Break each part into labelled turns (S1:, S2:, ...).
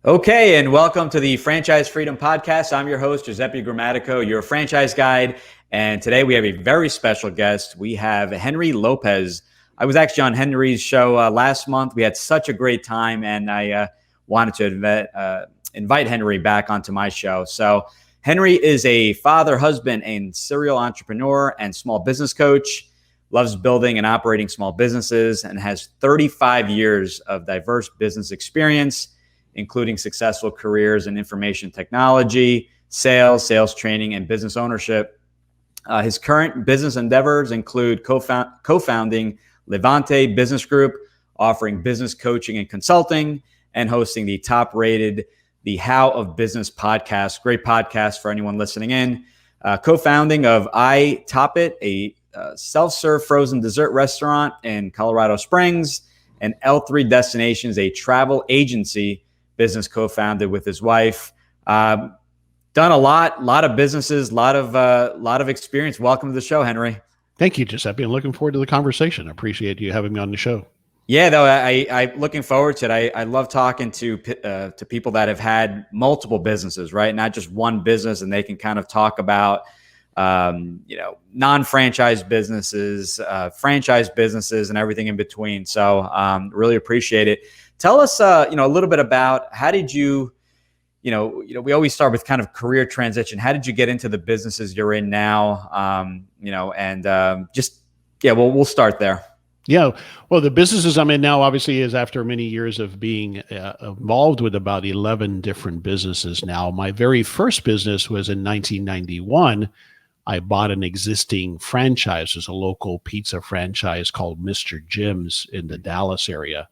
S1: Okay, and welcome to the Franchise Freedom Podcast. I'm your host, Giuseppe Grammatico, your franchise guide. And today we have a very special guest. We have Henry Lopez. I was actually on Henry's show last month. We had such a great time, and I wanted to invite Henry back onto my show. So Henry is a father, husband, and serial entrepreneur and small business coach. Loves building and operating small businesses and has 35 years of diverse business experience, including successful careers in information technology, sales training, and business ownership. His current business endeavors include co-founding Levante Business Group, offering business coaching and consulting, and hosting the top-rated The How of Business podcast. Great podcast for anyone listening in. Co-founding of I Top It, a self-serve frozen dessert restaurant in Colorado Springs, and L3 Destinations, a travel agency business co-founded with his wife. Done a lot of businesses, lot of experience. Welcome to the show, Henry.
S2: Thank you, Giuseppe. I'm looking forward to the conversation. I appreciate you having me on the show.
S1: Yeah, though I looking forward to it. I love talking to people that have had multiple businesses, right? Not just one business, and they can kind of talk about non-franchise businesses, franchise businesses, and everything in between. So really appreciate it. Tell us, a little bit about how did you, we always start with kind of career transition. How did you get into the businesses you're in now? We'll start there.
S2: Yeah. Well, the businesses I'm in now, obviously, is after many years of being involved with about 11 different businesses now. My very first business was in 1991. I bought an existing franchise. There's a local pizza franchise called Mr. Jim's in the Dallas area.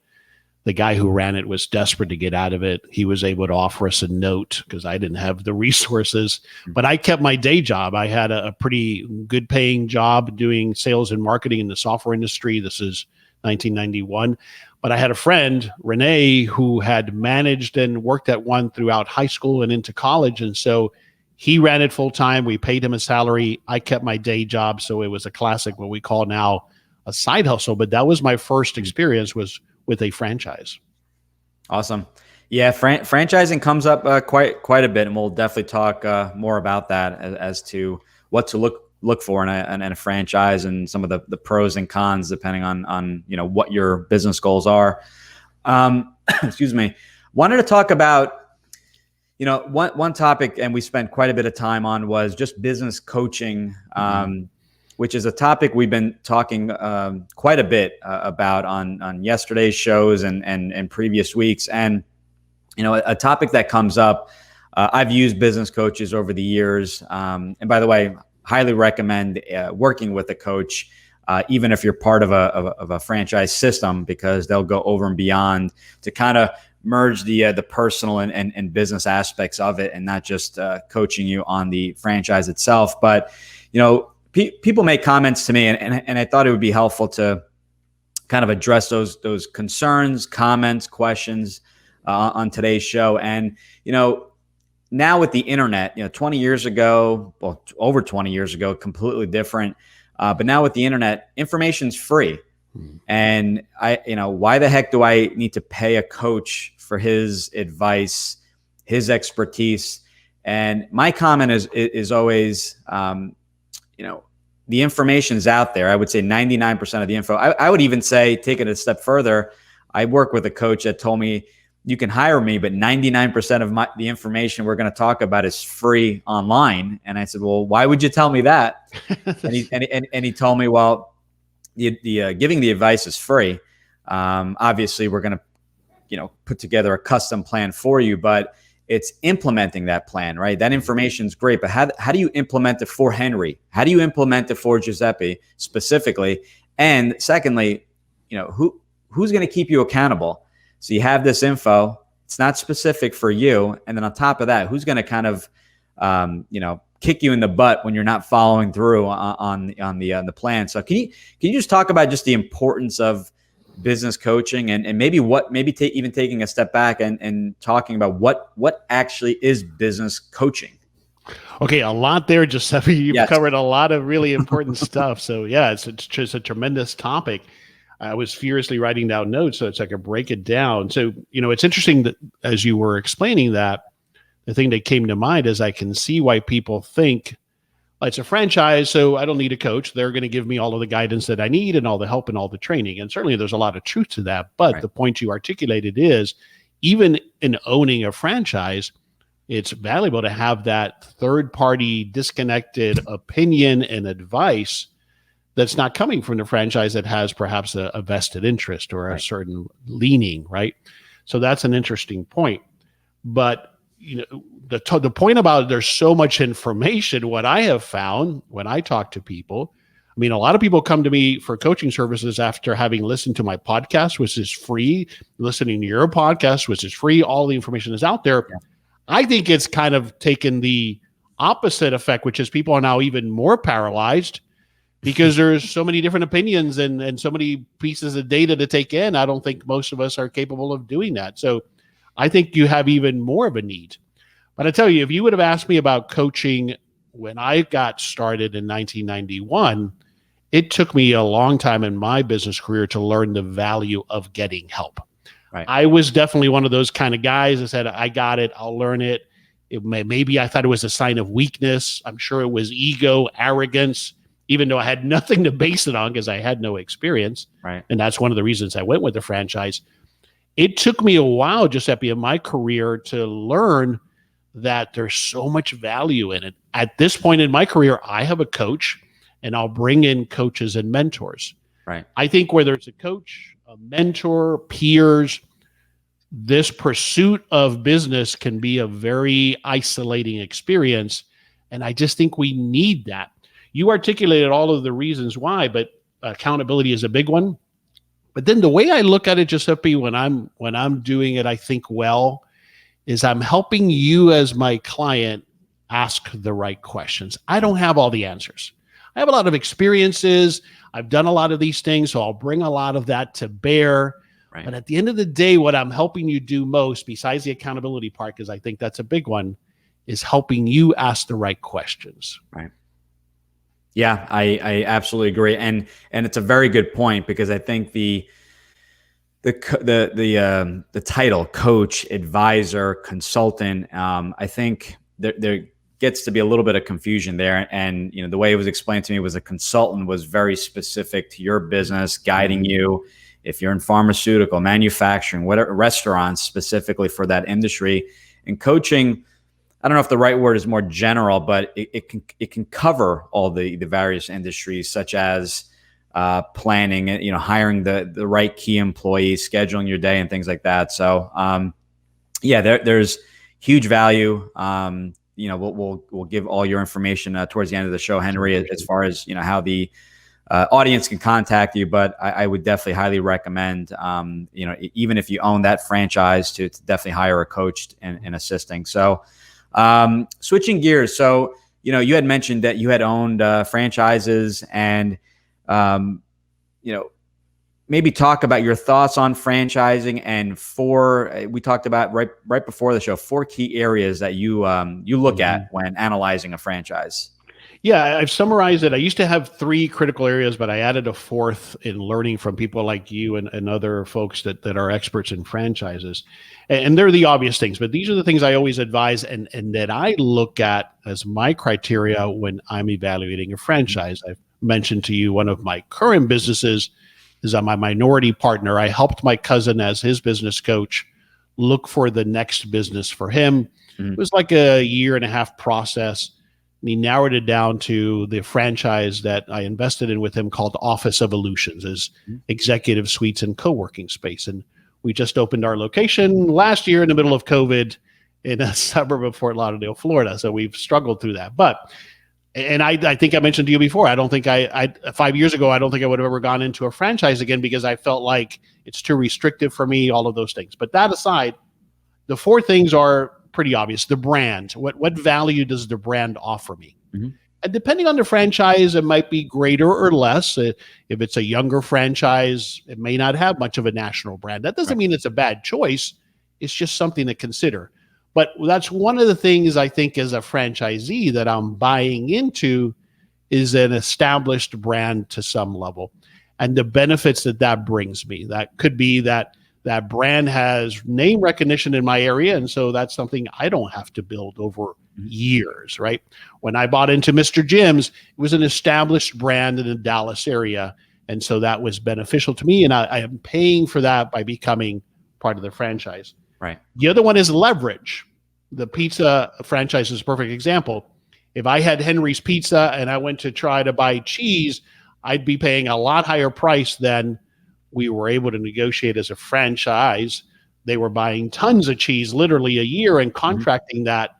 S2: The guy who ran it was desperate to get out of it. He was able to offer us a note because I didn't have the resources, but I kept my day job. I had a pretty good paying job doing sales and marketing in the software industry. This is 1991. But I had a friend, Renee, who had managed and worked at one throughout high school and into college. And so he ran it full time. We paid him a salary. I kept my day job. So it was a classic, what we call now a side hustle. But that was my first experience was with a franchise.
S1: Awesome. Yeah, franchising comes up quite a bit, and we'll definitely talk more about that as to what to look for in a franchise and some of the pros and cons depending on what your business goals are. Excuse me. Wanted to talk about one topic, and we spent quite a bit of time on, was just business coaching. Which is a topic we've been talking quite a bit about on yesterday's shows and previous weeks. And, a topic that comes up, I've used business coaches over the years. And by the way, highly recommend working with a coach, even if you're part of a franchise system, because they'll go over and beyond to kind of merge the personal and business aspects of it, and not just coaching you on the franchise itself. But, people make comments to me, and I thought it would be helpful to kind of address those concerns, comments, questions on today's show. And, now with the internet, 20 years ago, well, over 20 years ago, completely different. But now with the internet, information's free. And why the heck do I need to pay a coach for his advice, his expertise? And my comment is always, the information is out there. I would say 99% of the info. I would even say, take it a step further, I work with a coach that told me, you can hire me, but 99% of the information we're going to talk about is free online. And I said, well, why would you tell me that? and he told me, well, the giving the advice is free. Obviously, we're going to put together a custom plan for you, but it's implementing that plan, right? That information is great, but how do you implement it for Henry? How do you implement it for Giuseppe specifically? And secondly, who's going to keep you accountable? So you have this info, it's not specific for you. And then on top of that, who's going to kind of, kick you in the butt when you're not following through on the plan? So can you just talk about just the importance of business coaching and maybe even taking a step back and talking about what actually is business coaching?
S2: Okay, a lot there, Giuseppe. You've covered a lot of really important stuff. So yeah, it's just a tremendous topic. I was furiously writing down notes so I could break it down. So, it's interesting that as you were explaining that, the thing that came to mind is I can see why people think it's a franchise, so I don't need a coach. They're going to give me all of the guidance that I need and all the help and all the training. And certainly there's a lot of truth to that. But
S1: Right.
S2: the point you articulated is even in owning a franchise, it's valuable to have that third party disconnected opinion and advice that's not coming from the franchise that has perhaps a vested interest or a
S1: Right.
S2: certain leaning, right? So that's an interesting point. But the point about there's so much information, what I have found when I talk to people, I mean, a lot of people come to me for coaching services after having listened to my podcast, which is free, listening to your podcast, which is free. All the information is out there.
S1: Yeah.
S2: I think it's kind of taken the opposite effect, which is people are now even more paralyzed because there's so many different opinions and so many pieces of data to take in. I don't think most of us are capable of doing that. So I think you have even more of a need. But I tell you, if you would have asked me about coaching when I got started in 1991, it took me a long time in my business career to learn the value of getting help.
S1: Right.
S2: I was definitely one of those kind of guys that said, I got it, I'll learn it. Maybe I thought it was a sign of weakness. I'm sure it was ego, arrogance, even though I had nothing to base it on because I had no experience.
S1: Right.
S2: And that's one of the reasons I went with the franchise. It took me a while, Giuseppe, in my career to learn that there's so much value in it. At this point in my career, I have a coach and I'll bring in coaches and mentors.
S1: Right.
S2: I think whether it's a coach, a mentor, peers, this pursuit of business can be a very isolating experience. And I just think we need that. You articulated all of the reasons why, but accountability is a big one. But then the way I look at it, Giuseppe, when I'm doing it, I think well, is I'm helping you as my client ask the right questions. I don't have all the answers. I have a lot of experiences. I've done a lot of these things, so I'll bring a lot of that to bear.
S1: Right.
S2: But at the end of the day, what I'm helping you do most, besides the accountability part, because I think that's a big one, is helping you ask the right questions.
S1: Right. Yeah, I absolutely agree, and it's a very good point because I think the title coach, advisor, consultant, I think there gets to be a little bit of confusion there. And the way it was explained to me was a consultant was very specific to your business, guiding you. If you're in pharmaceutical, manufacturing, whatever, restaurants specifically for that industry, and coaching, I don't know if the right word is more general, but it can cover all the various industries, such as planning, hiring the right key employees, scheduling your day, and things like that. So, there's huge value. We'll give all your information towards the end of the show, Henry, as far as how the audience can contact you. But I would definitely highly recommend, even if you own that franchise, to definitely hire a coach in assisting. So. Switching gears. So, you had mentioned that you had owned franchises and, maybe talk about your thoughts on franchising and we talked about right before the show, 4 key areas that you look at when analyzing a franchise.
S2: Yeah, I've summarized it. I used to have 3 critical areas, but I added a 4th in learning from people like you and other folks that are experts in franchises. And they're the obvious things, but these are the things I always advise and that I look at as my criteria when I'm evaluating a franchise. I've mentioned to you one of my current businesses is I'm my minority partner. I helped my cousin as his business coach look for the next business for him. Mm-hmm. It was like a 1.5-year process. And he narrowed it down to the franchise that I invested in with him called Office Evolutions, as executive suites and co-working space. And we just opened our location last year in the middle of COVID in a suburb of Fort Lauderdale, Florida. So we've struggled through that. And I think I mentioned to you before, I don't think I 5 years ago, I don't think I would have ever gone into a franchise again because I felt like it's too restrictive for me, all of those things. But that aside, the 4 things are pretty obvious. The brand, what value does the brand offer me? Mm-hmm. And depending on the franchise, it might be greater or less. If it's a younger franchise, it may not have much of a national brand. That doesn't mean it's a bad choice. It's just something to consider. But that's one of the things I think as a franchisee that I'm buying into is an established brand to some level. and the benefits that that brings me. That could be that that brand has name recognition in my area, and so that's something I don't have to build over years, right? When I bought into Mr. Jim's, it was an established brand in the Dallas area, and so that was beneficial to me, and I am paying for that by becoming part of the franchise.
S1: Right.
S2: The other one is leverage. The pizza franchise is a perfect example. If I had Henry's Pizza and I went to try to buy cheese, I'd be paying a lot higher price than we were able to negotiate as a franchise. They were buying tons of cheese literally a year and contracting that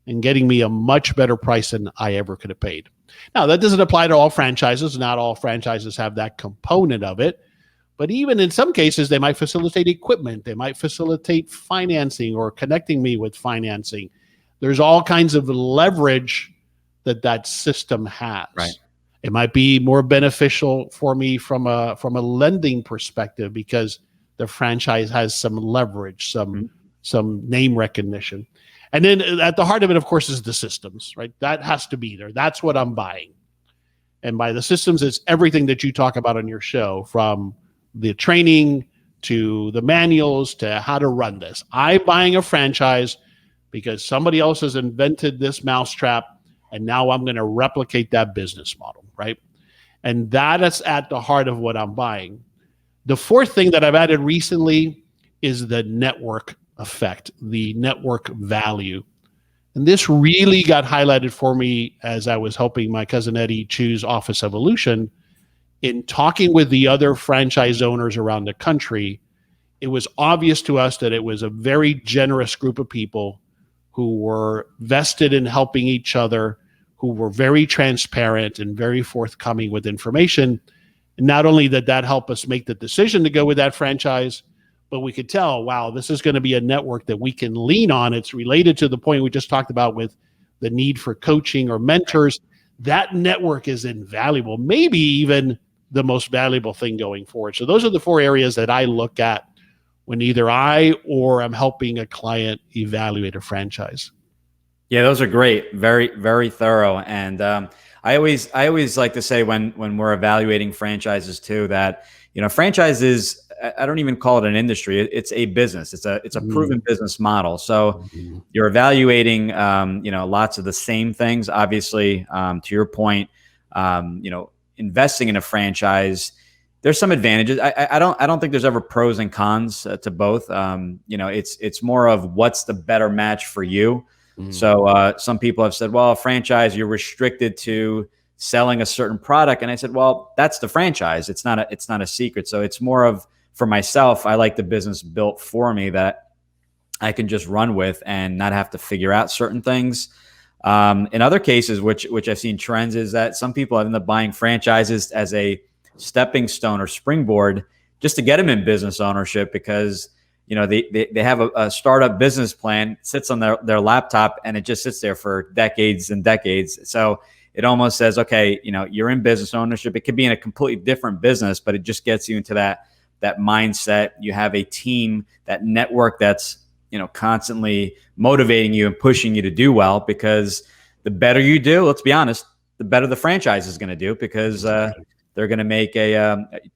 S2: and getting me a much better price than I ever could have paid. Now, that doesn't apply to all franchises. Not all franchises have that component of it. But even in some cases, they might facilitate equipment. They might facilitate financing or connecting me with financing. There's all kinds of leverage that that system has.
S1: Right.
S2: It might be more beneficial for me from a lending perspective because the franchise has some leverage, some name recognition. And then at the heart of it, of course, is the systems, right? That has to be there. That's what I'm buying. And by the systems, it's everything that you talk about on your show, from the training to the manuals to how to run this. I'm buying a franchise because somebody else has invented this mousetrap, and now I'm going to replicate that business model, right? And that is at the heart of what I'm buying. The fourth thing that I've added recently is the network effect, the network value. And this really got highlighted for me as I was helping my cousin Eddie choose Office Evolution. In talking with the other franchise owners around the country, it was obvious to us that it was a very generous group of people who were vested in helping each other, who were very transparent and very forthcoming with information. And not only did that help us make the decision to go with that franchise, but we could tell, wow, this is going to be a network that we can lean on. It's related to the point we just talked about with the need for coaching or mentors. That network is invaluable, maybe even the most valuable thing going forward. So those are the four areas that I look at when either I or I'm helping a client evaluate a franchise.
S1: Yeah, those are great. Very, very thorough. And I always like to say when we're evaluating franchises too, that, franchises, I don't even call it an industry. It's a business. It's a proven business model. So you're evaluating, lots of the same things. Obviously, to your point, investing in a franchise, there's some advantages. I don't think there's ever pros and cons to both. It's more of what's the better match for you. So some people have said, well, a franchise, you're restricted to selling a certain product. And I said, well, that's the franchise. It's not a secret. So it's more of, for myself, I like the business built for me that I can just run with and not have to figure out certain things. In other cases, which I've seen trends, is that some people end up buying franchises as a stepping stone or springboard just to get them in business ownership, because they have a startup business plan, sits on their laptop, and it just sits there for decades and decades. So it almost says, okay, you're in business ownership. It could be in a completely different business, but it just gets you into that mindset. You have a team, that network that's constantly motivating you and pushing you to do well, because the better you do, let's be honest, the better the franchise is going to do, because they're going to make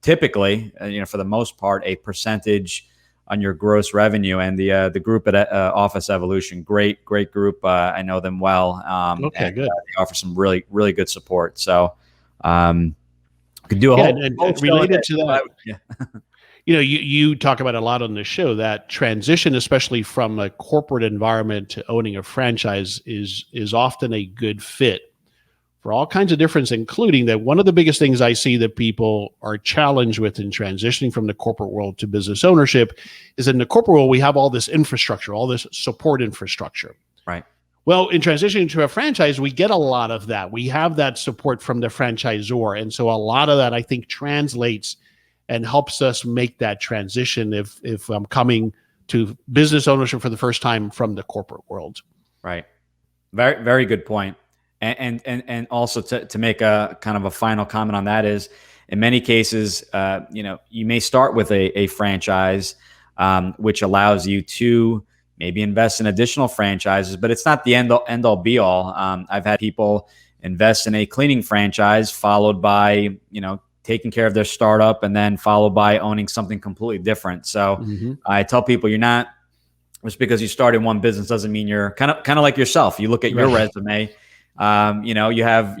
S1: typically, for the most part, a percentage on your gross revenue. And the group at Office Evolution, great group. I know them well.
S2: Okay, good.
S1: They offer some really, really good support. So could do a whole
S2: and related to that.
S1: Yeah.
S2: You talk about a lot on the show, that transition, especially from a corporate environment to owning a franchise, is often a good fit for all kinds of difference, including that one of the biggest things I see that people are challenged with in transitioning from the corporate world to business ownership is in the corporate world, we have all this infrastructure, all this support infrastructure.
S1: Right.
S2: Well, in transitioning to a franchise, we get a lot of that. We have that support from the franchisor. And so a lot of that, I think, translates and helps us make that transition if I'm coming to business ownership for the first time from the corporate world.
S1: Right. Very, very good point. And also to make a kind of a final comment on that is, in many cases, you may start with a franchise, which allows you to maybe invest in additional franchises, but it's not the end all be all. I've had people invest in a cleaning franchise followed by, taking care of their startup, and then followed by owning something completely different. So I tell people, you're not, just because you started one business doesn't mean you're kind of like yourself. You look at your resume. You have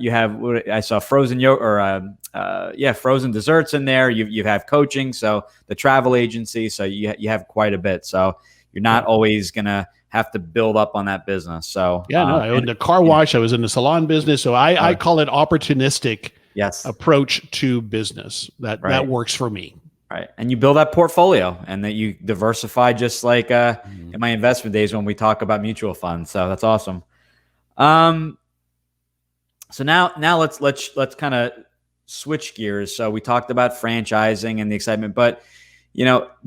S1: I saw frozen yogurt or frozen desserts in there. You have coaching, so the travel agency, so you have quite a bit. So you're not always gonna have to build up on that business. So
S2: I owned a car wash. I was in the salon business, so I call it opportunistic approach to business. That works for me.
S1: Right. And you build that portfolio, and that you diversify, just like in my investment days when we talk about mutual funds. So that's awesome. So now let's kind of switch gears. So we talked about franchising and the excitement, but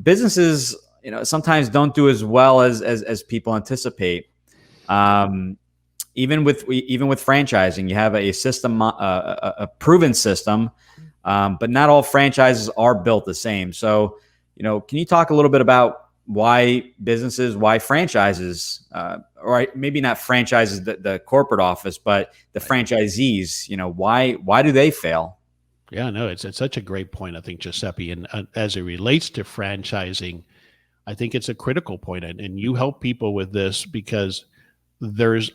S1: businesses sometimes don't do as well as people anticipate. Even with franchising, you have a system, a proven system. But not all franchises are built the same. So, can you talk a little bit about why franchises, or maybe not franchises, the corporate office, but the franchisees, why do they fail?
S2: Yeah, no, it's such a great point, I think, Giuseppe. And as it relates to franchising, I think it's a critical point. And you help people with this because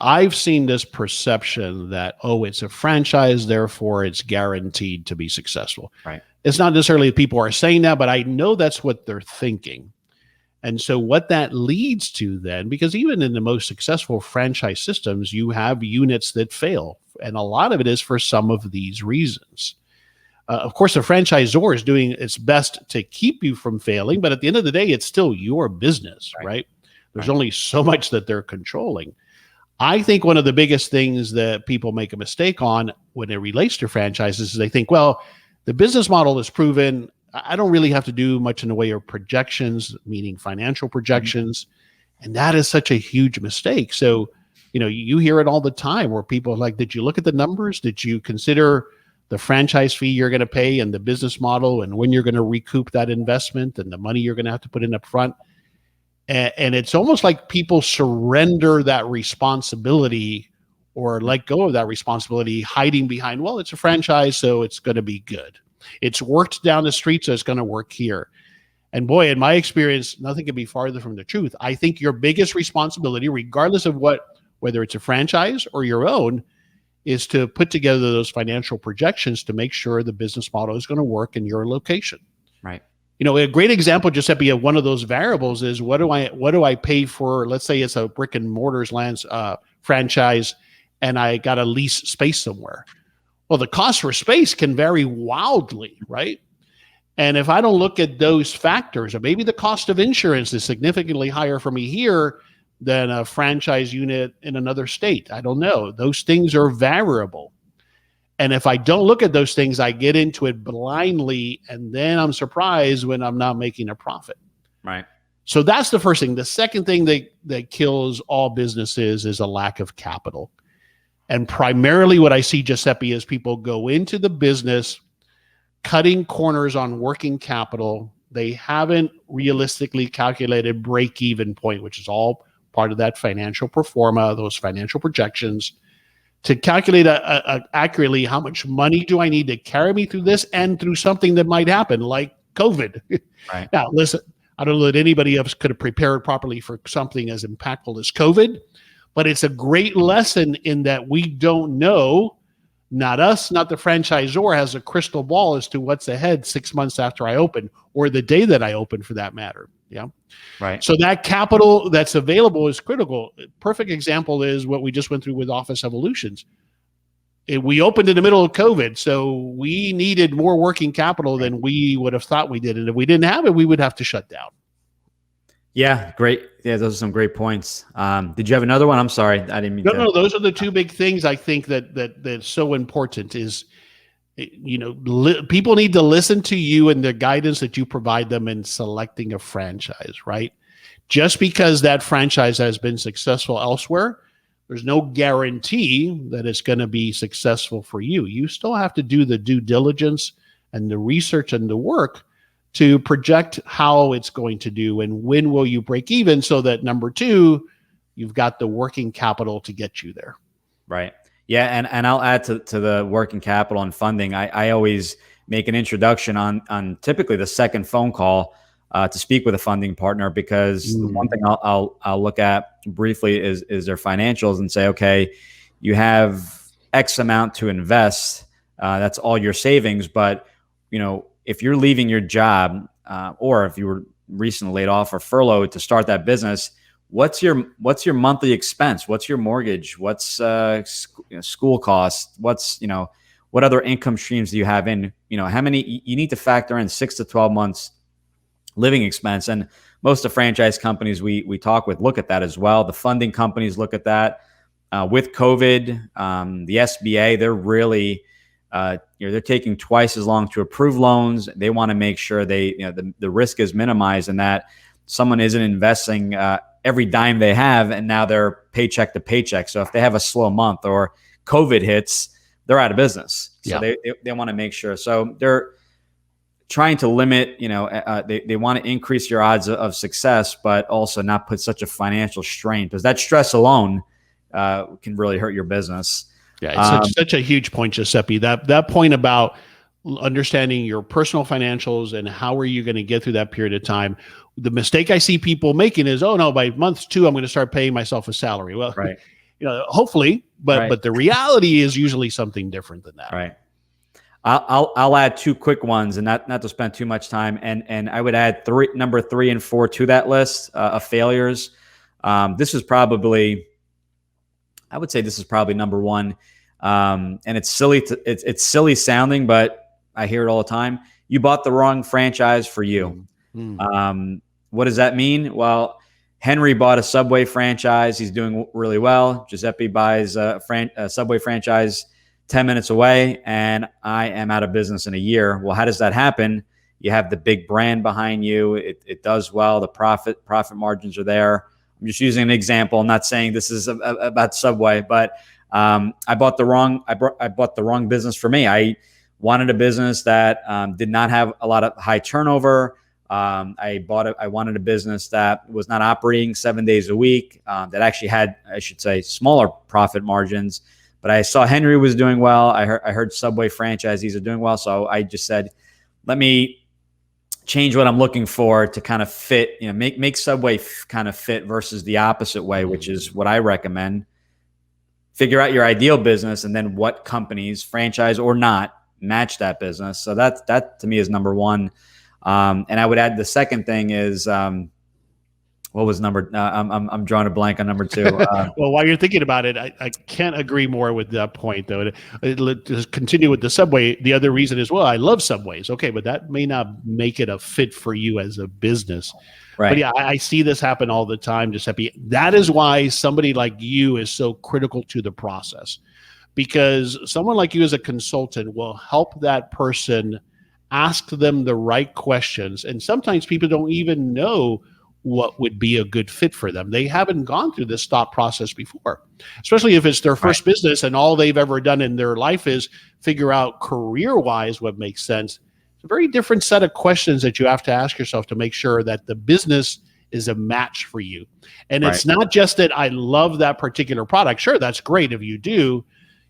S2: I've seen this perception that, it's a franchise, therefore it's guaranteed to be successful.
S1: Right.
S2: It's not necessarily that people are saying that, but I know that's what they're thinking. And so what that leads to then, because even in the most successful franchise systems, you have units that fail. And a lot of it is for some of these reasons. Of course, the franchisor is doing its best to keep you from failing, but at the end of the day, it's still your business, right? There's only so much that they're controlling. I think one of the biggest things that people make a mistake on when it relates to franchises is they think, well, the business model is proven. I don't really have to do much in the way of projections, meaning financial projections. And that is such a huge mistake. So, you hear it all the time where people are like, did you look at the numbers? Did you consider the franchise fee you're going to pay and the business model and when you're going to recoup that investment and the money you're going to have to put in up front? And it's almost like people surrender that responsibility or let go of that responsibility, hiding behind, well, it's a franchise, so it's going to be good. It's worked down the street, so it's going to work here. And boy, in my experience, nothing could be farther from the truth. I think your biggest responsibility, regardless of whether it's a franchise or your own, is to put together those financial projections to make sure the business model is going to work in your location.
S1: Right.
S2: A great example, Giuseppe, of one of those variables is what do I pay for? Let's say it's a brick and mortars franchise, and I got to lease space somewhere. Well, the cost for space can vary wildly, right? And if I don't look at those factors, or maybe the cost of insurance is significantly higher for me here than a franchise unit in another state. I don't know. Those things are variable. And if I don't look at those things, I get into it blindly, and then I'm surprised when I'm not making a profit.
S1: Right.
S2: So that's the first thing. The second thing that kills all businesses is a lack of capital. And primarily what I see, Giuseppe, is people go into the business cutting corners on working capital. They haven't realistically calculated break-even point, which is all part of that financial pro forma, those financial projections, to calculate accurately how much money do I need to carry me through this and through something that might happen, like COVID.
S1: Right.
S2: Now, listen, I don't know that anybody else could have prepared properly for something as impactful as COVID, but it's a great lesson in that we don't know, not us, not the franchisor has a crystal ball as to what's ahead 6 months after I open, or the day that I open for that matter. Yeah.
S1: Right.
S2: So that capital that's available is critical. Perfect example is what we just went through with Office Evolutions. We opened in the middle of COVID, so we needed more working capital than we would have thought we did. And if we didn't have it, we would have to shut down.
S1: Yeah, great. Yeah, those are some great points. Did you have another one? I'm sorry, I didn't mean to.
S2: No, those are the two big things I think that's so important is, people need to listen to you and the guidance that you provide them in selecting a franchise, right? Just because that franchise has been successful elsewhere, there's no guarantee that it's going to be successful for you. You still have to do the due diligence and the research and the work to project how it's going to do and when will you break even, so that number two, you've got the working capital to get you there.
S1: Right. Yeah, and I'll add to the working capital and funding. I always make an introduction on typically the second phone call to speak with a funding partner, because the one thing I'll look at briefly is their financials and say, okay, you have X amount to invest. That's all your savings. But, if you're leaving your job or if you were recently laid off or furloughed to start that business, what's your monthly expense? What's your mortgage? What's school costs? What's, what other income streams do you have in, how many you need to factor in 6 to 12 months living expense. And most of the franchise companies we talk with look at that as well. The funding companies look at that. With COVID, the SBA, they're really, they're taking twice as long to approve loans. They want to make sure the risk is minimized and that someone isn't investing every dime they have and now they're paycheck to paycheck. So if they have a slow month or COVID hits, they're out of business. So they want to make sure. So they're trying to limit, they want to increase your odds of success, but also not put such a financial strain, because that stress alone can really hurt your business.
S2: Yeah, it's such a huge point, Giuseppe. That point about understanding your personal financials and how are you going to get through that period of time. The mistake I see people making is, oh no, by month 2, I'm going to start paying myself a salary. Well,
S1: right.
S2: Hopefully, but the reality is usually something different than that.
S1: Right. I'll add 2 quick ones, and not to spend too much time. And I would add number 3 and 4 to that list of failures. This is probably, I would say this is probably number 1. And it's silly it's silly sounding, but I hear it all the time. You bought the wrong franchise for you. What does that mean? Well, Henry bought a Subway franchise. He's doing really well. Giuseppe buys a Subway franchise 10 minutes away, and I am out of business in a year. Well, how does that happen? You have the big brand behind you. It does well. The profit margins are there. I'm just using an example. I'm not saying this is about Subway, but I bought the wrong business for me. I wanted a business that did not have a lot of high turnover. I wanted a business that was not operating 7 days a week, that actually had, I should say, smaller profit margins. But I saw Henry was doing well. I heard Subway franchisees are doing well. So I just said, let me change what I'm looking for to kind of fit, make Subway kind of fit versus the opposite way, which is what I recommend. Figure out your ideal business and then what companies, franchise or not, match that business. So that to me is number 1. And I would add the second thing is, what was number? I'm drawing a blank on number 2.
S2: Well, while you're thinking about it, I can't agree more with that point, though. To continue with the Subway, the other reason is, well, I love Subways. Okay, but that may not make it a fit for you as a business. Right. But yeah, I see this happen all the time, Giuseppe. That is why somebody like you is so critical to the process, because someone like you as a consultant will help that person ask them the right questions. And sometimes people don't even know what would be a good fit for them. They haven't gone through this thought process before, especially if it's their first business and all they've ever done in their life is figure out career-wise what makes sense. It's a very different set of questions that you have to ask yourself to make sure that the business is a match for you. And it's not just that I love that particular product. Sure, that's great if you do.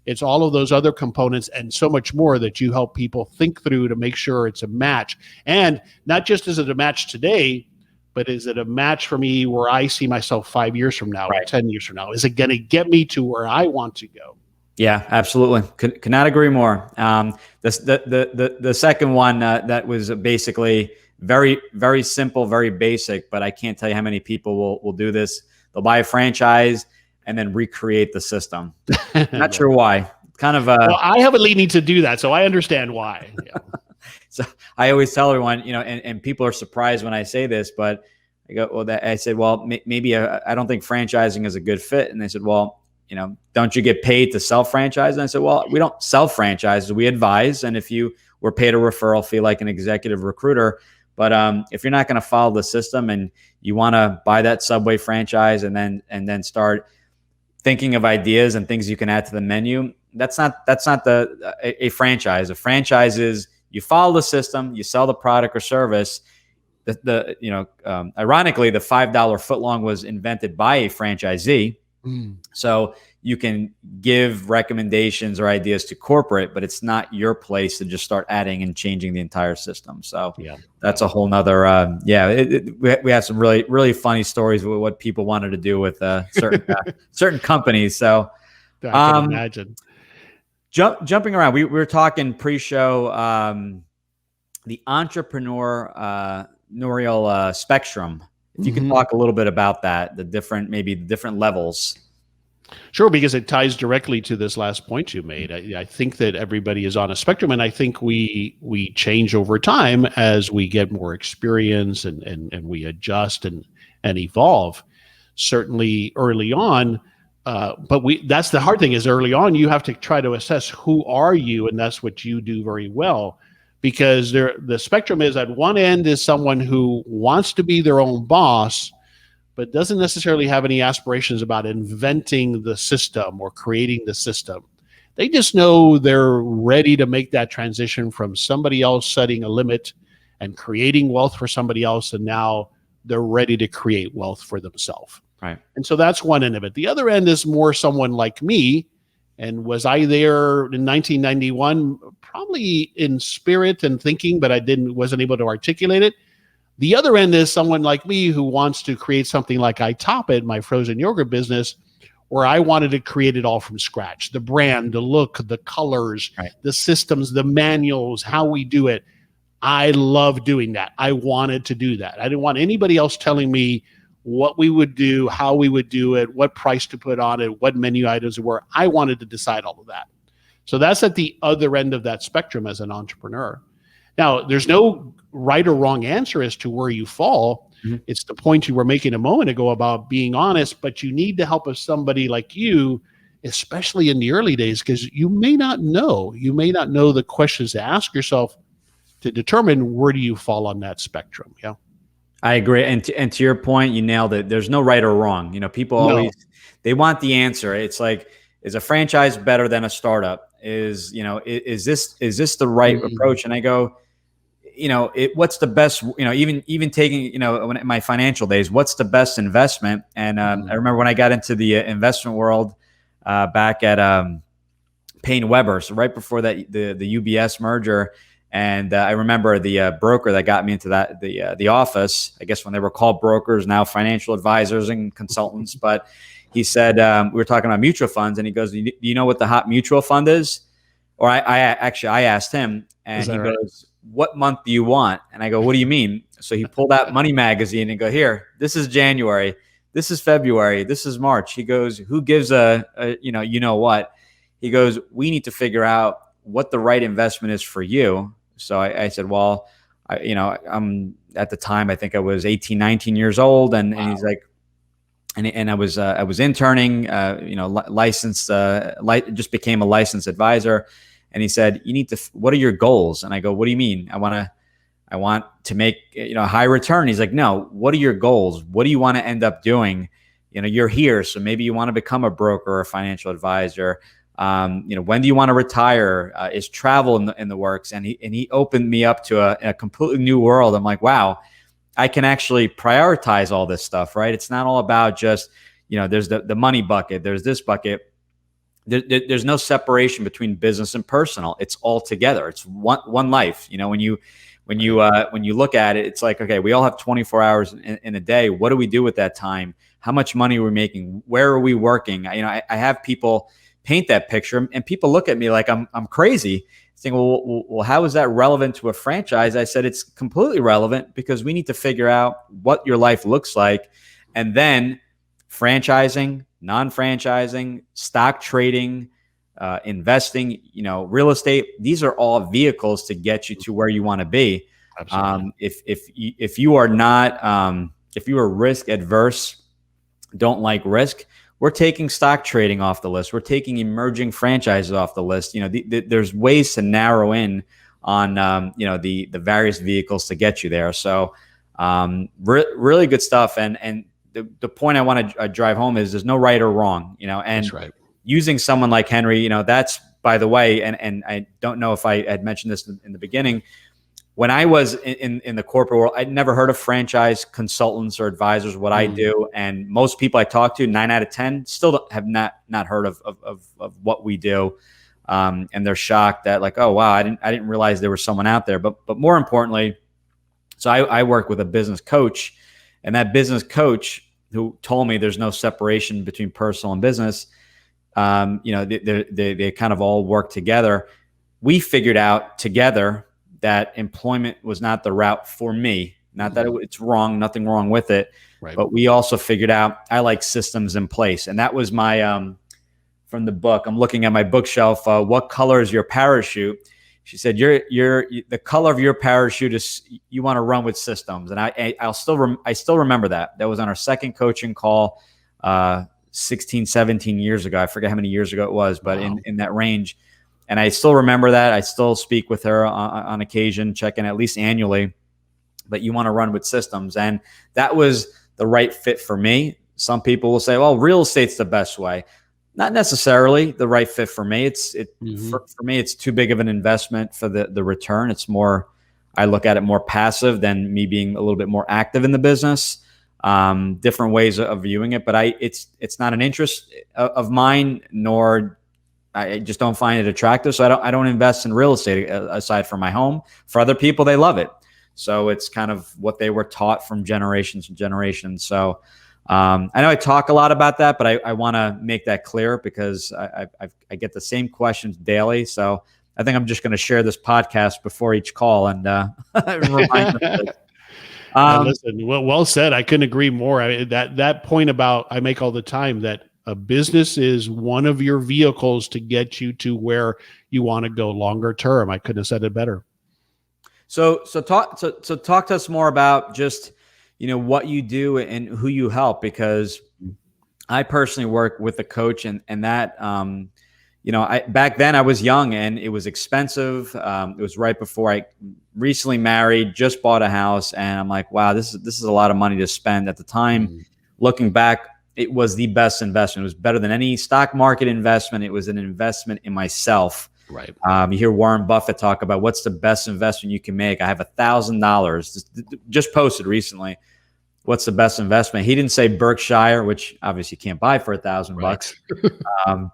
S2: It's all of those other components and so much more that you help people think through to make sure it's a match. And not just is it a match today, but is it a match for me where I see myself 5 years from now or 10 years from now? Is it going to get me to where I want to go?
S1: Yeah, absolutely. Could not agree more. The second one that was basically very, very simple, very basic, but I can't tell you how many people will do this. They'll buy a franchise and then recreate the system. Not sure why. Kind of.
S2: Well, I have a leaning to do that, so I understand why. Yeah.
S1: So I always tell everyone, and people are surprised when I say this, but I go, well, I said, well, maybe I don't think franchising is a good fit. And they said, well, don't you get paid to sell franchise? And I said, well, we don't sell franchises. We advise. And if you were paid a referral fee like an executive recruiter, but if you're not going to follow the system and you want to buy that Subway franchise and then start thinking of ideas and things you can add to the menu, that's not a franchise. A franchise is you follow the system, you sell the product or service. Ironically, the $5 footlong was invented by a franchisee.
S2: Mm.
S1: So you can give recommendations or ideas to corporate, but it's not your place to just start adding and changing the entire system. So
S2: Yeah.
S1: that's a whole nother, we have some really, really funny stories with what people wanted to do with certain companies. So
S2: I can imagine.
S1: jumping around, we were talking pre-show, the entrepreneurial spectrum. If you could talk a little bit about that, maybe the different levels.
S2: Sure, because it ties directly to this last point you made. I think that everybody is on a spectrum, and I think we change over time as we get more experience and we adjust and evolve. Certainly early on, but that's the hard thing is early on you have to try to assess who are you, and that's what you do very well. Because the spectrum is at one end is someone who wants to be their own boss, but doesn't necessarily have any aspirations about inventing the system or creating the system. They just know they're ready to make that transition from somebody else setting a limit and creating wealth for somebody else, and now they're ready to create wealth for themselves.
S1: Right.
S2: And so that's one end of it. The other end is more someone like me. And was I there in 1991? Probably in spirit and thinking, but I wasn't able to articulate it. The other end is someone like me who wants to create something like iTop It, my frozen yogurt business, where I wanted to create it all from scratch. The brand, the look, the colors,
S1: right,
S2: the systems, the manuals, how we do it. I love doing that. I wanted to do that. I didn't want anybody else telling me what we would do, how we would do it, what price to put on it, what menu items were. I wanted to decide all of that. So that's at the other end of that spectrum as an entrepreneur. Now, there's no right or wrong answer as to where you fall.
S1: Mm-hmm.
S2: It's the point you were making a moment ago about being honest, but you need the help of somebody like you, especially in the early days, because you may not know. You may not know the questions to ask yourself to determine where do you fall on that spectrum. Yeah.
S1: I agree. And to your point, you nailed it. There's no right or wrong. People always, they want the answer. It's like, is a franchise better than a startup? Is this the right approach? And I go, what's the best, even taking, when in my financial days, what's the best investment? And I remember when I got into the investment world back at Payne Weber, so right before that, the UBS merger. And I remember the broker that got me into the office, I guess when they were called brokers, now financial advisors and consultants. But he said, we were talking about mutual funds, and he goes, do you know what the hot mutual fund is? Or I asked him, and he goes, what month do you want? And I go, what do you mean? So he pulled out Money Magazine and go, here, this is January, this is February, this is March. He goes, who gives what? He goes, we need to figure out what the right investment is for you. So I said, well, I'm at the time, I think I was 18, 19 years old. And, wow. And he's like, and I was interning, licensed, just became a licensed advisor. And he said, what are your goals? And I go, what do you mean? I want to make, a high return. He's like, no, what are your goals? What do you want to end up doing? You're here. So maybe you want to become a broker or a financial advisor. When do you want to retire? Is travel in the works? And he opened me up to a completely new world. I'm like, wow, I can actually prioritize all this stuff, right? It's not all about just, there's the money bucket, there's this bucket. There's no separation between business and personal. It's all together. It's one life. When you look at it, it's like, okay, we all have 24 hours in a day. What do we do with that time? How much money are we making? Where are we working? I have people paint that picture, and people look at me like I'm crazy, saying, well, how is that relevant to a franchise? I said, it's completely relevant, because we need to figure out what your life looks like, and then franchising, non-franchising, stock trading, investing, real estate. These are all vehicles to get you to where you want to be. If you are not, if you are risk adverse, don't like risk, we're taking stock trading off the list. We're taking emerging franchises off the list. There's ways to narrow in on, the various vehicles to get you there. So really good stuff. And the point I want to drive home is there's no right or wrong, and
S2: that's right.
S1: Using someone like Henry, that's, by the way, and I don't know if I had mentioned this in the beginning, when I was in the corporate world, I'd never heard of franchise consultants or advisors, what I do. And most people I talk to, 9 out of 10, still have not heard of what we do. And they're shocked that like, oh, wow, I didn't realize there was someone out there. But more importantly, so I work with a business coach, and that business coach who told me there's no separation between personal and business, they kind of all work together. We figured out together that employment was not the route for me. Not that it's wrong, nothing wrong with it, right. But we also figured out I like systems in place. And that was my, from the book, I'm looking at my bookshelf, what color is your parachute? She said, the color of your parachute is, you want to run with systems. And I still remember that. That was on our second coaching call, 16, 17 years ago. I forget how many years ago it was, but wow. in that range. And I still remember that. I still speak with her on occasion, checking at least annually. But you want to run with systems. And that was the right fit for me. Some people will say, well, real estate's the best way. Not necessarily the right fit for me. For me, it's too big of an investment for the return. It's more, I look at it more passive than me being a little bit more active in the business. Different ways of viewing it. But it's not an interest of mine, nor I just don't find it attractive. So I don't invest in real estate aside from my home. For other people, they love it. So it's kind of what they were taught from generations and generations. So I know I talk a lot about that, but I want to make that clear because I get the same questions daily. So I think I'm just going to share this podcast before each call and remind them.
S2: Listen, well said. I couldn't agree more. That point about I make all the time that a business is one of your vehicles to get you to where you want to go longer term. I couldn't have said it better.
S1: So talk to us more about just, what you do and who you help, because I personally work with a coach and that, back then I was young and it was expensive. It was right before I recently married, just bought a house. And I'm like, wow, this is a lot of money to spend at the time. Looking back, it was the best investment. It was better than any stock market investment. It was an investment in myself.
S2: Right.
S1: You hear Warren Buffett talk about what's the best investment you can make. I have $1,000 just posted recently. What's the best investment? He didn't say Berkshire, which obviously you can't buy for $1,000.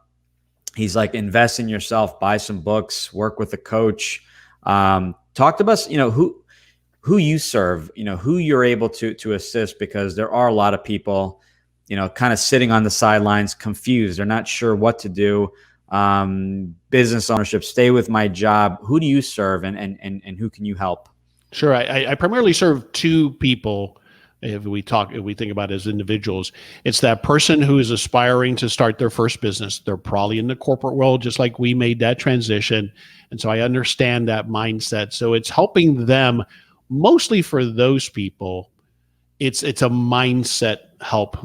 S1: He's like, invest in yourself, buy some books, work with a coach. Talk to us, who you serve, who you're able to assist, because there are a lot of people, kind of sitting on the sidelines, confused. They're not sure what to do. Business ownership, stay with my job. Who do you serve and who can you help?
S2: Sure. I primarily serve two people. If we think about it as individuals, it's that person who is aspiring to start their first business. They're probably in the corporate world, just like we made that transition. And so I understand that mindset. So it's helping them mostly for those people. It's a mindset help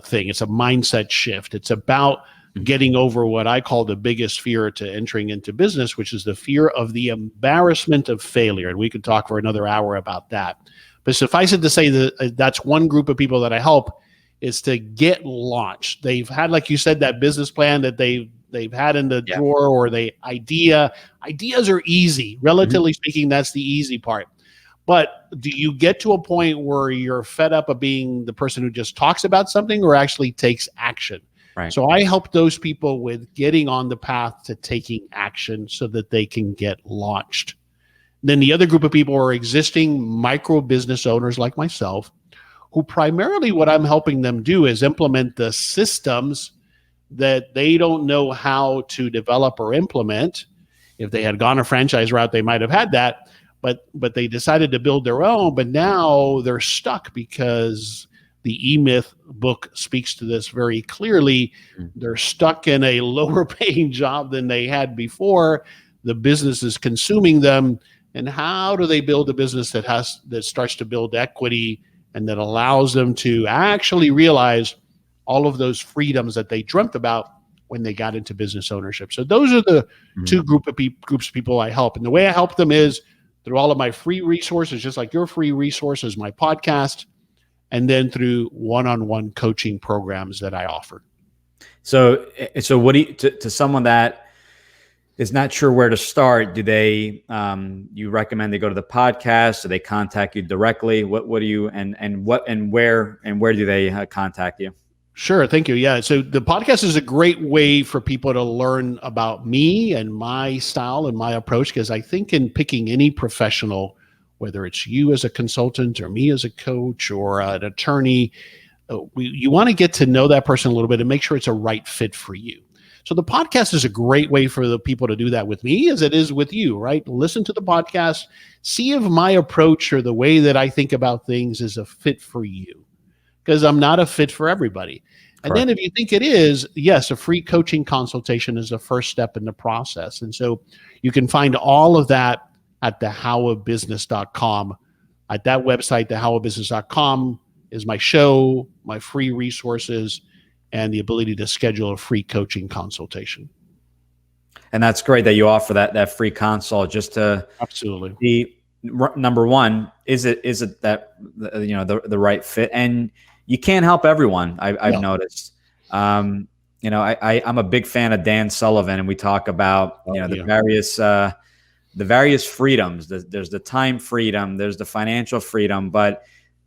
S2: thing. It's a mindset shift. It's about getting over what I call the biggest fear to entering into business, which is the fear of the embarrassment of failure. And we could talk for another hour about that. But suffice it to say that that's one group of people that I help, is to get launched. They've had, like you said, that business plan that they've had in the drawer, or ideas are easy. Relatively speaking, that's the easy part. But do you get to a point where you're fed up of being the person who just talks about something or actually takes action?
S1: Right.
S2: So I help those people with getting on the path to taking action so that they can get launched. Then the other group of people are existing micro business owners like myself, who primarily what I'm helping them do is implement the systems that they don't know how to develop or implement. If they had gone a franchise route, they might have had that, but they decided to build their own. But now they're stuck because the E-Myth book speaks to this very clearly. They're stuck in a lower paying job than they had before. The business is consuming them. And how do they build a business that starts to build equity and that allows them to actually realize all of those freedoms that they dreamt about when they got into business ownership? So those are the two groups of people I help. And the way I help them is through all of my free resources, just like your free resources, my podcast, and then through one-on-one coaching programs that I offer.
S1: So what do you, to someone that is not sure where to start, do they, you recommend they go to the podcast? Do they contact you directly? What do you, and where do they contact you?
S2: Sure. Thank you. Yeah. So the podcast is a great way for people to learn about me and my style and my approach, because I think in picking any professional, whether it's you as a consultant or me as a coach or an attorney, you want to get to know that person a little bit and make sure it's a right fit for you. So the podcast is a great way for the people to do that with me as it is with you, right? Listen to the podcast, see if my approach or the way that I think about things is a fit for you, because I'm not a fit for everybody. And
S1: Correct.
S2: then if you think it is, yes, a free coaching consultation is the first step in the process. And so you can find all of that at thehowofbusiness.com. At that website, thehowofbusiness.com, is my show, my free resources, and the ability to schedule a free coaching consultation.
S1: And that's great that you offer that free consult, just to
S2: Absolutely
S1: be number one. Is it that the right fit? And you can't help everyone. I've noticed. I'm a big fan of Dan Sullivan, and we talk about the various freedoms. There's the time freedom, there's the financial freedom, but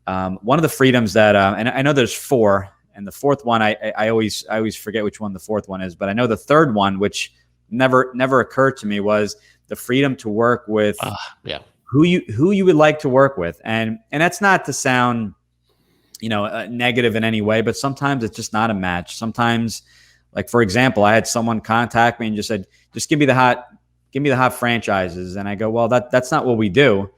S1: one of the freedoms that and I know there's four. And the fourth one, I always forget which one the fourth one is, but I know the third one, which never occurred to me, was the freedom to work with who you would like to work with. And that's not to sound, negative in any way, but sometimes it's just not a match. Sometimes, like for example, I had someone contact me and just said, just give me the hot franchises. And I go, well, that's not what we do.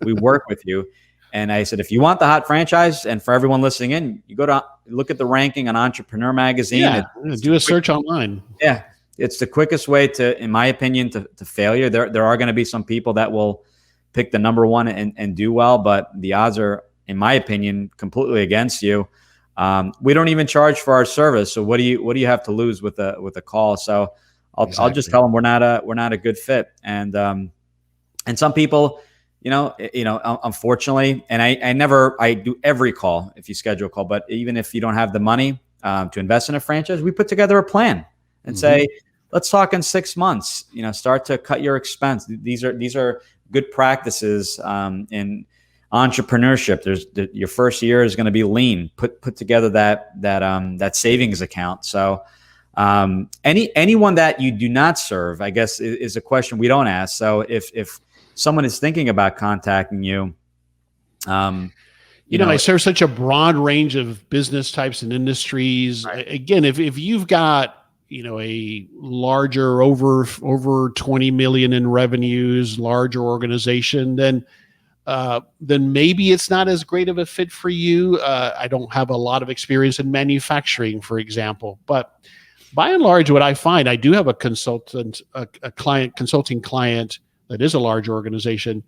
S1: We work with you. And I said, if you want the hot franchise, and for everyone listening in, you go to look at the ranking on Entrepreneur Magazine.
S2: Yeah, do a search online.
S1: Yeah, it's the quickest way to, in my opinion, to failure. There are going to be some people that will pick the number one and do well, but the odds are, in my opinion, completely against you. We don't even charge for our service, so what do you have to lose with a call? So I'll just tell them we're not a good fit, and some people. Unfortunately, and I do every call if you schedule a call, but even if you don't have the money to invest in a franchise, we put together a plan and say, let's talk in 6 months, start to cut your expense. These are good practices in entrepreneurship. Your first year is going to be lean, put together that savings account. So anyone that you do not serve, I guess, is a question we don't ask. So if someone is thinking about contacting you,
S2: I serve such a broad range of business types and industries. Right. Again, if you've got, a larger over 20 million in revenues, larger organization, then maybe it's not as great of a fit for you. I don't have a lot of experience in manufacturing, for example, but by and large, what I find, I do have a consulting client that is a large organization.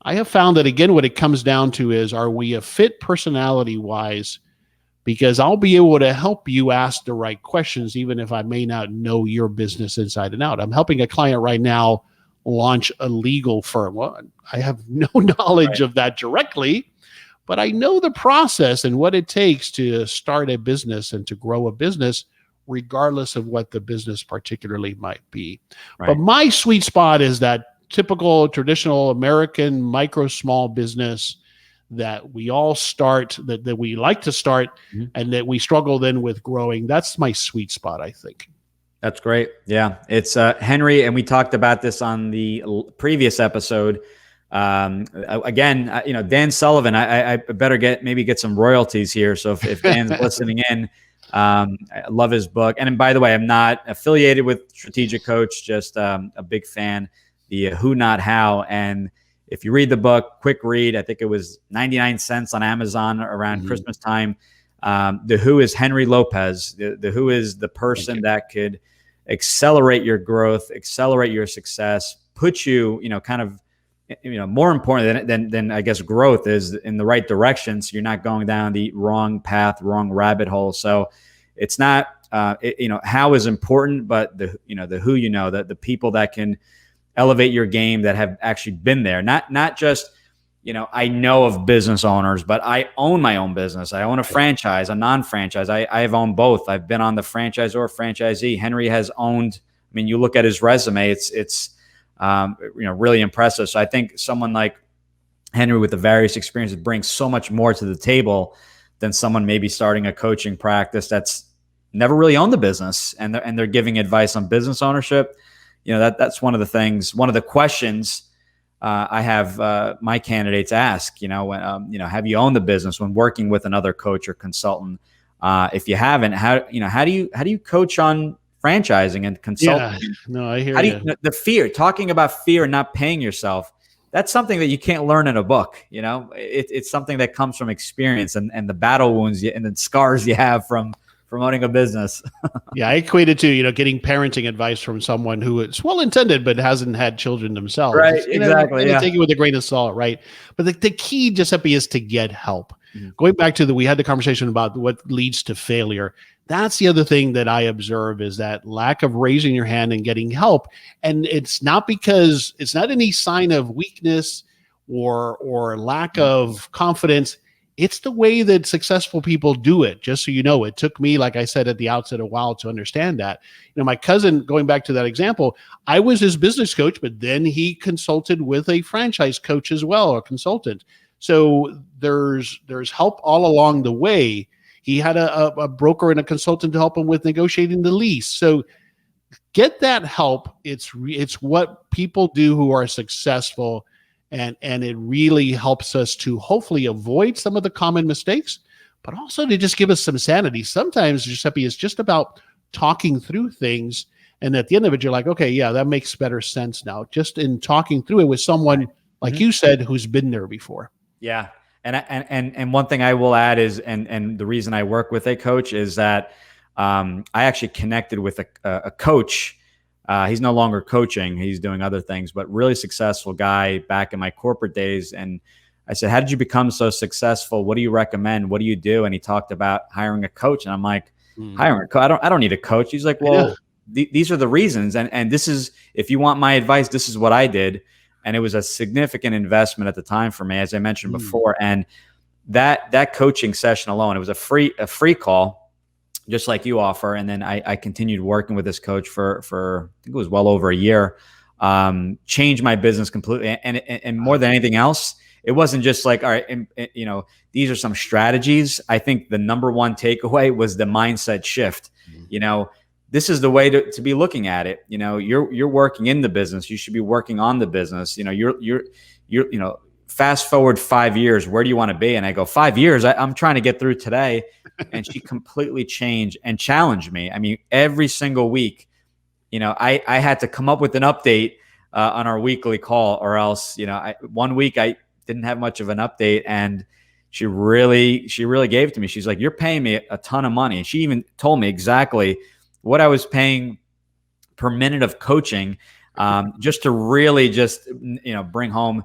S2: I have found that, again, what it comes down to is, are we a fit personality wise? Because I'll be able to help you ask the right questions, even if I may not know your business inside and out. I'm helping a client right now launch a legal firm. Well, I have no knowledge of that directly, but I know the process and what it takes to start a business and to grow a business, regardless of what the business particularly might be. Right. But my sweet spot is that typical traditional American micro small business that we all start, that we like to start, and that we struggle then with growing. That's my sweet spot, I think.
S1: That's great. Yeah, it's Henry, and we talked about this on the previous episode. Again, Dan Sullivan. I better get some royalties here. So if Dan's listening in, I love his book. And by the way, I'm not affiliated with Strategic Coach, just a big fan. The Who Not How. And if you read the book, quick read, I think it was 99 cents on Amazon around Christmas time. The Who is Henry Lopez. The Who is the person that could accelerate your growth, accelerate your success, put you, more important than I guess growth is, in the right direction. So you're not going down the wrong path, wrong rabbit hole. So it's not, how is important, but the who, the people that can elevate your game, that have actually been there. Not just, I know of business owners, but I own my own business. I own a franchise, a non-franchise. I have owned both. I've been on the franchise or franchisee. Henry has owned mean, you look at his resume, it's really impressive. So I think someone like Henry with the various experiences brings so much more to the table than someone maybe starting a coaching practice that's never really owned the business, and they're giving advice on business ownership. That's one of the things, one of the questions I have my candidates ask, have you owned the business when working with another coach or consultant? If you haven't, how do you coach on franchising and consulting?
S2: Yeah, no, I hear you.
S1: The fear, talking about fear and not paying yourself, that's something that you can't learn in a book. It's something that comes from experience and the battle wounds and the scars you have from owning a business.
S2: Yeah, I equate it to, getting parenting advice from someone who is well-intended but hasn't had children themselves.
S1: Right, exactly.
S2: Take it with a grain of salt, right? But the key, Giuseppe, is to get help.
S1: Mm-hmm.
S2: Going back to we had the conversation about what leads to failure. That's the other thing that I observe is that lack of raising your hand and getting help. And it's not any sign of weakness or lack of confidence. It's the way that successful people do it. Just so you know, it took me, like I said at the outset, a while to understand that. My cousin, going back to that example, I was his business coach, but then he consulted with a franchise coach as well, or consultant. So there's help all along the way. He had a broker and a consultant to help him with negotiating the lease. So get that help. It's what people do who are successful. And it really helps us to hopefully avoid some of the common mistakes, but also to just give us some sanity. Sometimes, Giuseppe, it's just about talking through things. And at the end of it, you're like, okay, yeah, that makes better sense now. Just in talking through it with someone, like you said, who's been there before.
S1: Yeah. And one thing I will add is, and the reason I work with a coach is that I actually connected with a coach. He's no longer coaching. He's doing other things, but really successful guy back in my corporate days. And I said, how did you become so successful? What do you recommend? What do you do? And he talked about hiring a coach. And I'm like, hiring a coach? I don't need a coach. He's like, well, these are the reasons. And this is, if you want my advice, this is what I did. And it was a significant investment at the time for me, as I mentioned before. And that coaching session alone, it was a free call, just like you offer. And then I continued working with this coach for I think it was well over a year, changed my business completely. And more than anything else, it wasn't just like, all right, these are some strategies. I think the number one takeaway was the mindset shift. This is the way to be looking at it. You're working in the business. You should be working on the business. You're fast forward 5 years, where do you want to be? And I go, 5 years, I'm trying to get through today. And she completely changed and challenged me. I mean, every single week, I had to come up with an update on our weekly call, or else, 1 week I didn't have much of an update, and she really gave it to me. She's like, you're paying me a ton of money. And she even told me exactly what I was paying per minute of coaching, just to really bring home,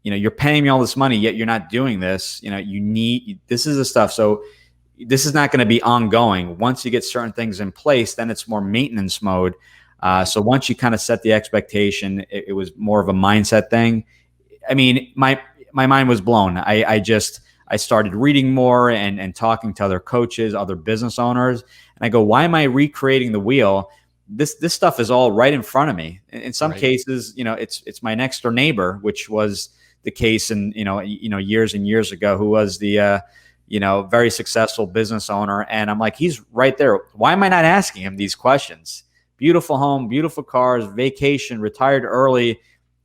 S1: you're paying me all this money, yet you're not doing this. This is the stuff. So this is not going to be ongoing. Once you get certain things in place, then it's more maintenance mode. So once you kind of set the expectation, it was more of a mindset thing. I mean, my mind was blown. I started reading more and talking to other coaches, other business owners. And I go, why am I recreating the wheel? This stuff is all right in front of me. In some cases, it's my next door neighbor, which was the case in, years and years ago, who was the, very successful business owner. And I'm like, he's right there. Why am I not asking him these questions? Beautiful home, beautiful cars, vacation, retired early.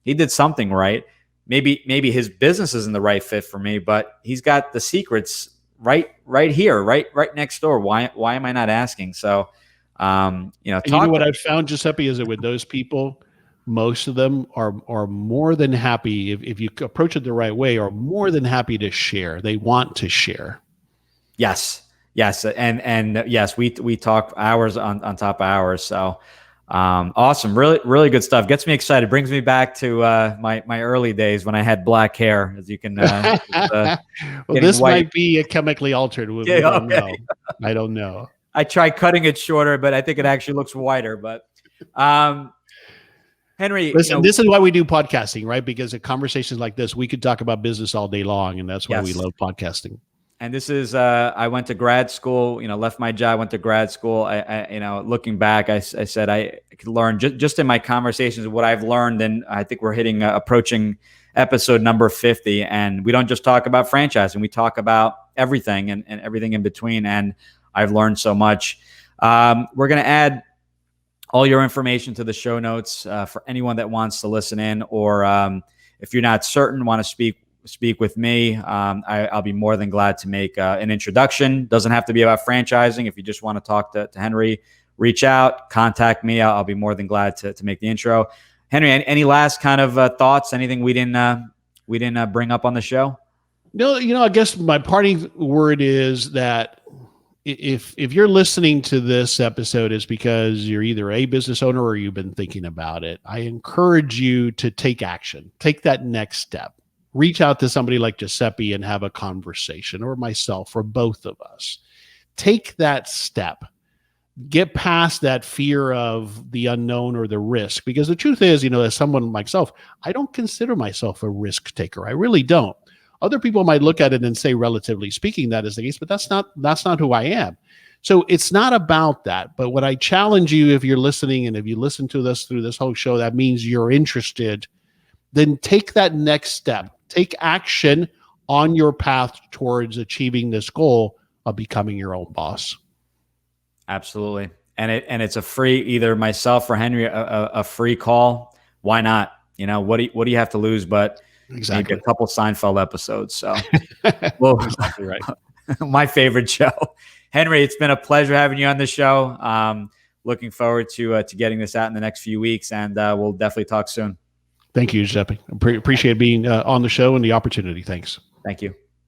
S1: He did something right. Maybe his business isn't the right fit for me, but he's got the secrets right here, right next door. Why am I not asking? So,
S2: and what I've found, Giuseppe, is that with those people, most of them are more than happy, if you approach it the right way, are more than happy to share. They want to share.
S1: Yes. And yes, we talk hours on top of hours. So, awesome. Really, really good stuff. Gets me excited. Brings me back to, my early days when I had black hair, as you can,
S2: well, this white. Might be chemically altered. I don't know.
S1: I tried cutting it shorter, but I think it actually looks whiter, but, Henry,
S2: listen, this is why we do podcasting, right? Because at conversations like this, we could talk about business all day long, and that's why we love podcasting.
S1: And this is, I went to grad school, left my job, went to grad school. I looking back, I said, I could learn just in my conversations, what I've learned. And I think we're approaching episode number 50. And we don't just talk about franchising, we talk about everything and everything in between. And I've learned so much. We're going to add all your information to the show notes for anyone that wants to listen in, or if you're not certain, want to speak with me, I'll be more than glad to make an introduction. Doesn't have to be about franchising. If you just want to talk to Henry, reach out, contact me. I'll be more than glad to make the intro. Henry, any last kind of thoughts? Anything we didn't bring up on the show?
S2: No, I guess my parting word is that if you're listening to this episode, is because you're either a business owner or you've been thinking about it. I encourage you to take action, take that next step, reach out to somebody like Giuseppe and have a conversation, or myself, or both of us. Take that step, get past that fear of the unknown or the risk, because the truth is, as someone like myself, I don't consider myself a risk taker. I really don't. Other people might look at it and say, relatively speaking, that is the case, but that's not who I am. So it's not about that. But what I challenge you, if you're listening, and if you listen to this through this whole show, that means you're interested, then take that next step. Take action on your path towards achieving this goal of becoming your own boss.
S1: Absolutely. And it's a free, either myself or Henry, a free call. Why not? What do you have to lose? But
S2: exactly,
S1: maybe a couple Seinfeld episodes. So, well,
S2: exactly right.
S1: My favorite show. Henry, it's been a pleasure having you on the show. Looking forward to getting this out in the next few weeks, and we'll definitely talk soon.
S2: Thank you, Giuseppe. Appreciate being on the show and the opportunity. Thanks.
S1: Thank you.